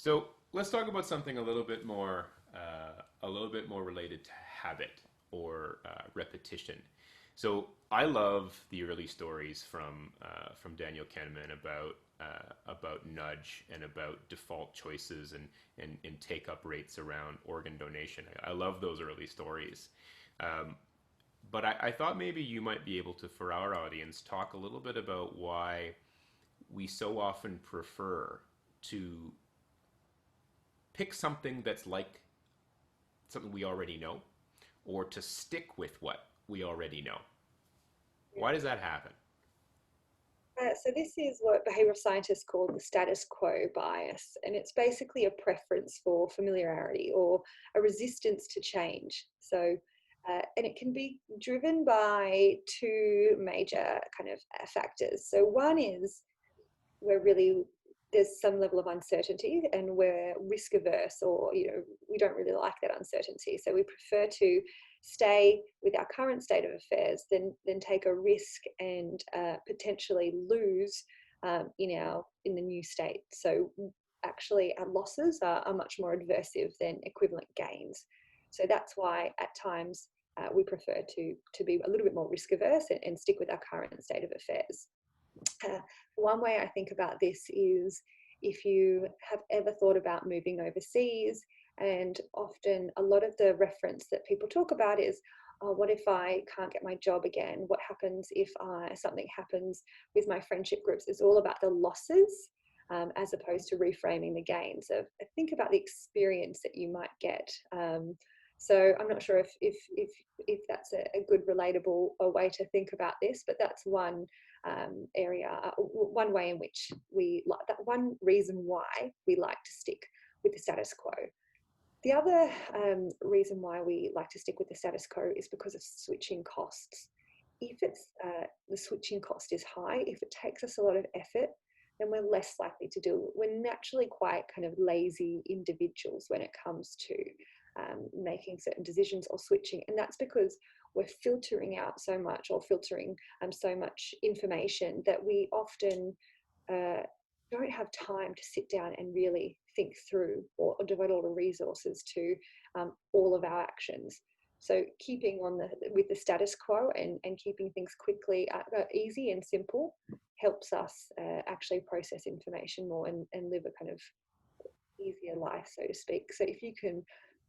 So let's talk about something a little bit more related to habit or repetition. So I love the early stories from Daniel Kahneman about nudge and about default choices and take up rates around organ donation. I love those early stories. Um, but I thought maybe you might be able to, for our audience, talk a little bit about why we so often prefer to pick something that's like something we already know or to stick with what we already know. Why does that happen? So this is what behavioral scientists call the status quo bias, and it's basically a preference for familiarity or a resistance to change. And it can be driven by two major kind of factors. So one is we're really there's some level of uncertainty and we're risk averse, or we don't really like that uncertainty, so we prefer to stay with our current state of affairs than take a risk and potentially lose in the new state. So actually our losses are much more adversive than equivalent gains. So that's why at times we prefer to be a little bit more risk averse and stick with our current state of affairs. uh, One way I think about this is if you have ever thought about moving overseas, and often a lot of the reference that people talk about is, oh, what if I can't get my job again? What happens if something happens with my friendship groups? It's all about the losses as opposed to reframing the gains. So think about the experience that you might get. So I'm not sure if that's a good relatable way to think about this, but that's one area, one way in which we like that, one reason why we like to stick with the status quo. The other reason why we like to stick with the status quo is because of switching costs. If the switching cost is high, if it takes us a lot of effort, then we're less likely to do it. We're naturally quite kind of lazy individuals when it comes to making certain decisions or switching. And that's because we're filtering out so much, or filtering so much information, that we often uh, don't have time to sit down and really think through, or devote all the resources to all of our actions. So keeping on with the status quo and keeping things quickly easy and simple helps us actually process information more and live a kind of easier life, so to speak. So if you can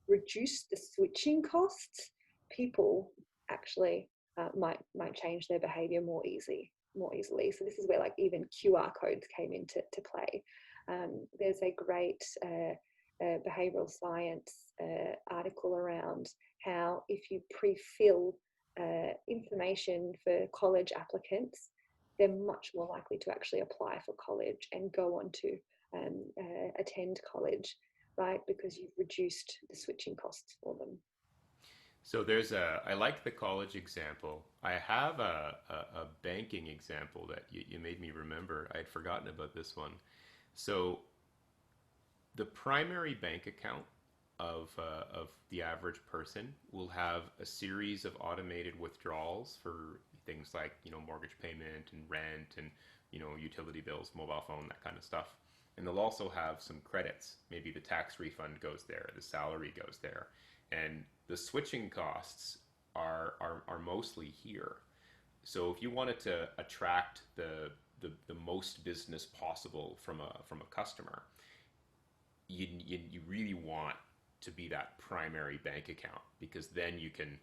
reduce the switching costs, people actually might change their behavior more easily. So this is where like even QR codes came into play. There's a great behavioral science article around how if you pre-fill information for college applicants, they're much more likely to actually apply for college and go on to attend college, right? Because you've reduced the switching costs for them. So I like the college example. I have a banking example that you made me remember. I had forgotten about this one. So the primary bank account of the average person will have a series of automated withdrawals for things like mortgage payment and rent and utility bills, mobile phone, that kind of stuff. And they'll also have some credits. Maybe the tax refund goes there, the salary goes there, and the switching costs are mostly here. So if you wanted to attract the most business possible from a customer, you really want to be that primary bank account, because then you can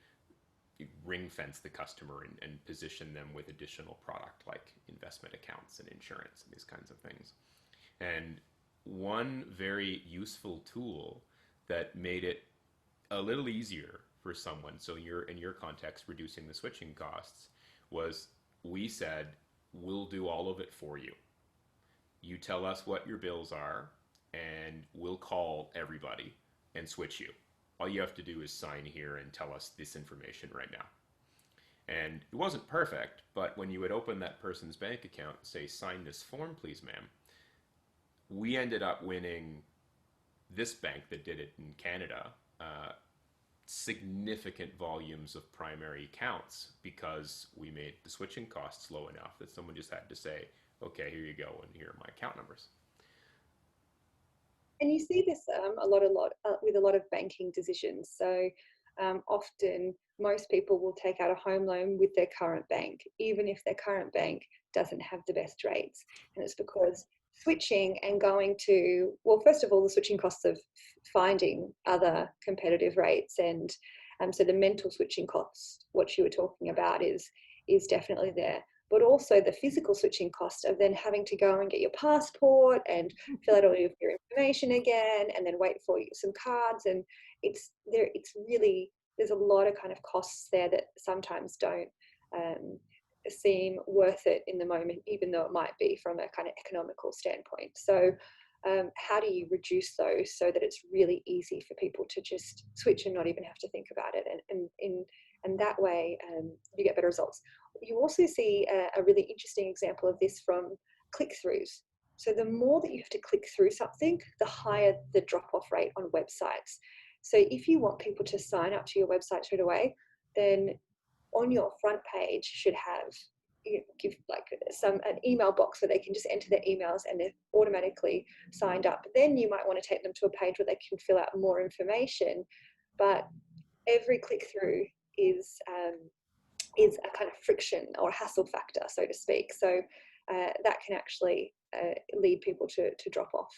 ring fence the customer and position them with additional product like investment accounts and insurance and these kinds of things. And one very useful tool that made it a little easier for someone, so you're in your context reducing the switching costs, was we said, we'll do all of it for you. You tell us what your bills are, and we'll call everybody and switch you. All you have to do is sign here and tell us this information right now. And it wasn't perfect, but when you would open that person's bank account and say, sign this form, please, ma'am, we ended up winning this bank that did it in Canada significant volumes of primary accounts, because we made the switching costs low enough that someone just had to say, okay, here you go, and here are my account numbers. And you see this a lot with a lot of banking decisions. So often most people will take out a home loan with their current bank, even if their current bank doesn't have the best rates. And it's because switching and going to, well, first of all, the switching costs of finding other competitive rates, and so the mental switching cost, what you were talking about, is definitely there. But also the physical switching cost of then having to go and get your passport and fill out all of your information again, and then wait for some cards. And it's there. It's really, there's a lot of kind of costs there that sometimes don't seem worth it in the moment, even though it might be from a kind of economical standpoint. So how do you reduce those so that it's really easy for people to just switch and not even have to think about it? And that way you get better results. You also see a really interesting example of this from click-throughs. So the more that you have to click through something, the higher the drop-off rate on websites. So if you want people to sign up to your website straight away, then on your front page should have, give like an email box where they can just enter their emails and they're automatically signed up. Then you might want to take them to a page where they can fill out more information, but every click through is a kind of friction or hassle factor, so to speak. So that can actually lead people to drop off.